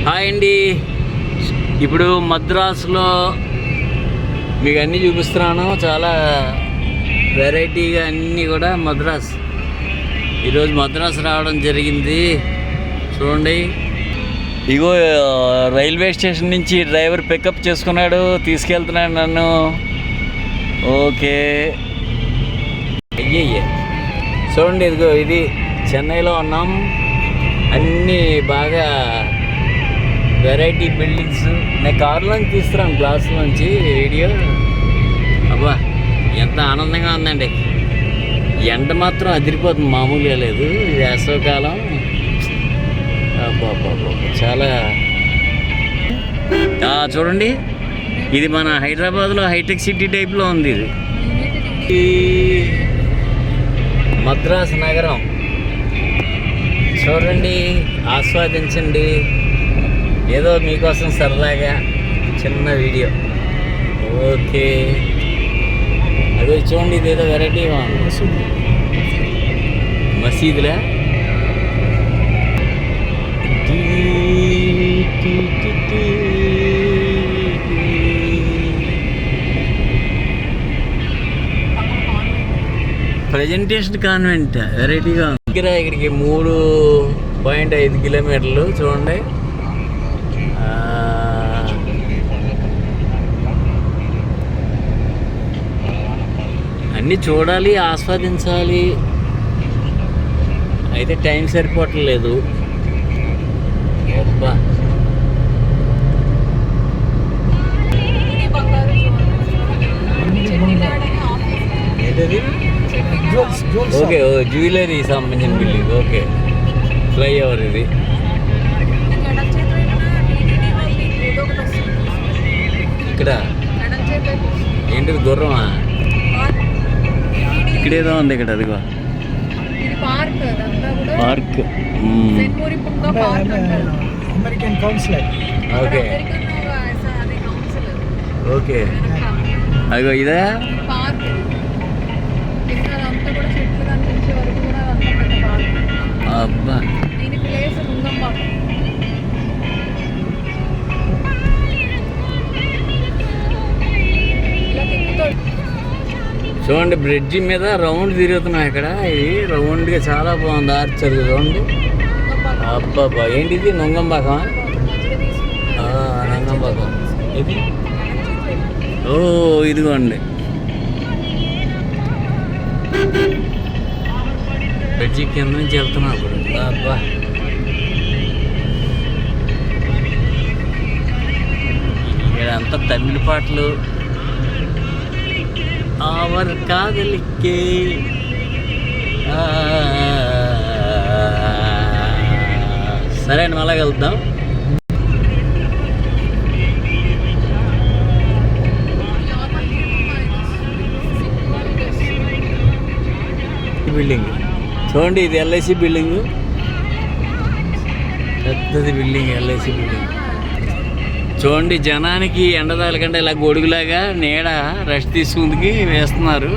Hi అండి. ఇప్పుడు మద్రాసులో మీకు అన్నీ చూపిస్తున్నాను. చాలా వెరైటీగా అన్నీ కూడా మద్రాస్. ఈరోజు మద్రాసు రావడం జరిగింది. చూడండి, ఇగో రైల్వే స్టేషన్ నుంచి డ్రైవర్ పికప్ చేసుకున్నాడు, తీసుకెళ్తున్నాడు నన్ను. ఓకే, అయ్యయ్యే చూడండి, ఇదిగో ఇది చెన్నైలో ఉన్నాం. అన్నీ బాగా వెరైటీ బిల్డింగ్స్. నేను కారులోంచి తీస్తున్నాను, గ్లాసులోంచి వీడియో. అబ్బా, ఎంత ఆనందంగా ఉందండి. ఎండ మాత్రం అదిరిపోతుంది, మామూలుగా లేదు. వేసవకాలం అబ్బా చాలా. చూడండి, ఇది మన హైదరాబాద్లో హైటెక్ సిటీ టైప్లో ఉంది. ఇది మద్రాసు నగరం. చూడండి, ఆస్వాదించండి. ఏదో మీకోసం సరదాగా చిన్న వీడియో. ఓకే, అదో చూడండి, ఇదేదో వెరైటీ మసీదులా. ప్రజెంటేషన్ కాన్వెంట్ వెరైటీగా ఉంది. ఇక్కడికి 3.5 కిలోమీటర్లు. చూడండి, అన్నీ చూడాలి, ఆస్వాదించాలి. అయితే టైం సరిపోవట్లేదు. అబ్బా, ఏంటది? ఓకే, జ్యువెలరీ సంబంధించిన బిల్డింగ్. ఓకే, ఫ్లైఓవర్ ఇది. ఇక్కడ ఏంటిది, గుర్రమా? ఇక్కడేదో ఉంది, ఇక్కడ అదిగో పార్క్. ఓకే ఓకే, అదిగో ఇదే. అబ్బా, చూడండి, బ్రిడ్జి మీద రౌండ్ తిరుగుతున్నాం. ఇక్కడ ఇది రౌండ్గా చాలా బాగుంది. ఆర్చర్ చూడండి. అబ్బాబా, ఏంటిది? నుంగంబాకమా? నంగంబాకం ఇది. ఓ, ఇదిగోండి, బ్రిడ్జి కింద నుంచి వెళ్తున్నాం ఇప్పుడు. అబ్బా, ఇక్కడ అంతా తమిళ పాటలు. ఆవర్ కాదలికే సరే అండి, మళ్ళా వెళ్దాం. బిల్డింగ్ చూడండి, ఇది ఎల్ఐసి బిల్డింగ్. పెద్దది బిల్డింగ్, ఎల్ఐసి బిల్డింగ్. చూడండి, జనానికి ఎండ తగలకుండా ఇలా గొడుగులాగా నీడ రెస్ట్ తీసుకుందికి వేస్తున్నారు.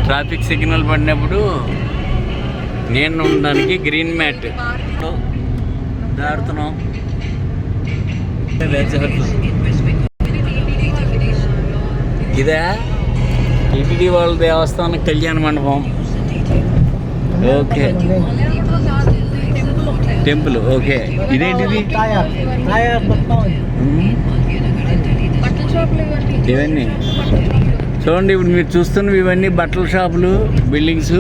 ట్రాఫిక్ సిగ్నల్ పడినప్పుడు నీడ ఉండడానికి గ్రీన్ మ్యాట్ దాడుతున్నాం. ఇదే టీటీడీ వాళ్ళ దేవస్థానం కళ్యాణ మండపం. Okay, temple. ఓకే, ఇదేంటిది? ఇవన్నీ చూడండి, ఇప్పుడు మీరు చూస్తున్నవి ఇవన్నీ బట్టల షాపులు, బిల్డింగ్స్.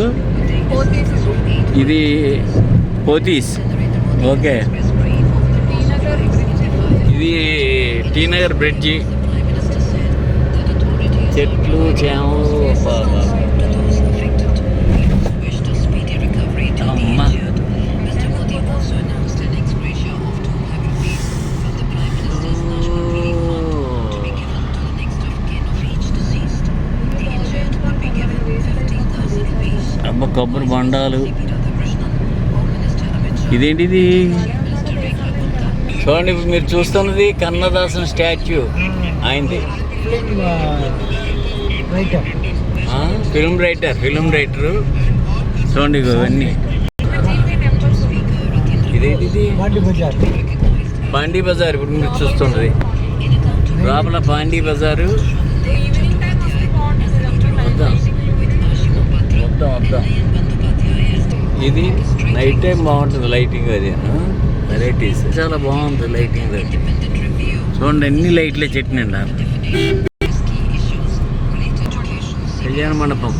ఇది పోతీస్. ఓకే, ఇది టీ నగర్ బ్రిడ్జి. చెట్లు, చేమలు. అమ్మా, అబ్బా, కొబ్బరి బొండాలు. ఇదేంటిది? చూడండి, ఇప్పుడు మీరు చూస్తున్నది కన్నదాసన్ స్టాచ్యూ. ఆయనది ఫిల్మ్ రైటరు. చూడండి, ఇవన్నీ. ఇదేంటిది? పాండీ బజార్ ఇప్పుడు మీరు చూస్తున్నది లోపల పాండీ బజారు. వద్దాం వద్దాం వద్దాం. ఇది నైట్ టైం బాగుంటుంది లైటింగ్. అది వెరైటీస్ చాలా బాగుంటుంది లైటింగ్. అది చూడండి అన్ని లైట్లే చెట్టినండి. కళ్యాణ మండపం